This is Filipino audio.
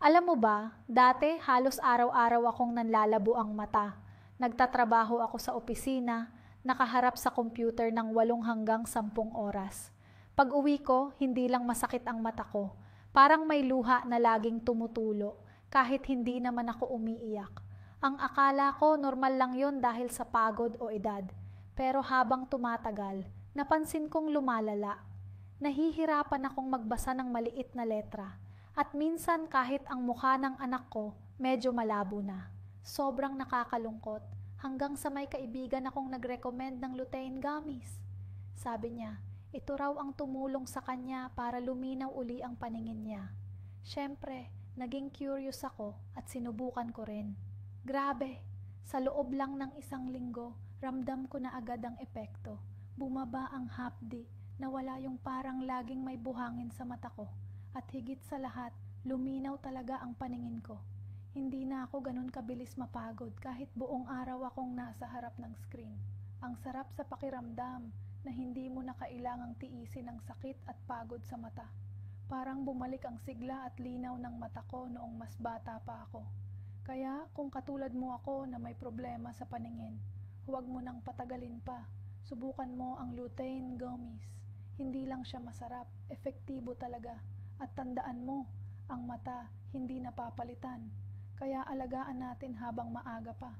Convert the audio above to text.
Alam mo ba, dati halos araw-araw akong nanlalabo ang mata. Nagtatrabaho ako sa opisina, nakaharap sa computer ng 8 hanggang 10 oras. Pag uwi ko, hindi lang masakit ang mata ko. Parang may luha na laging tumutulo, kahit hindi naman ako umiiyak. Ang akala ko normal lang yon dahil sa pagod o edad. Pero habang tumatagal, napansin kong lumalala. Nahihirapan akong magbasa ng maliit na letra. At minsan kahit ang mukha ng anak ko, medyo malabo na. Sobrang nakakalungkot hanggang sa may kaibigan akong nag-recommend ng lutein gummies. Sabi niya, ito raw ang tumulong sa kanya para luminaw uli ang paningin niya. Siyempre, naging curious ako at sinubukan ko rin. Grabe, sa loob lang ng 1 linggo, ramdam ko na agad ang epekto. Bumaba ang hapdi, nawala yung parang laging may buhangin sa mata ko. At higit sa lahat, luminaw talaga ang paningin ko. Hindi na ako ganun kabilis mapagod kahit buong araw akong nasa harap ng screen. Ang sarap sa pakiramdam na hindi mo na kailangang tiisin ang sakit at pagod sa mata. Parang bumalik ang sigla at linaw ng mata ko noong mas bata pa ako. Kaya kung katulad mo ako na may problema sa paningin, huwag mo nang patagalin pa. Subukan mo ang lutein gummies. Hindi lang siya masarap, epektibo talaga. At tandaan mo, ang mata hindi napapalitan. Kaya alagaan natin habang maaga pa.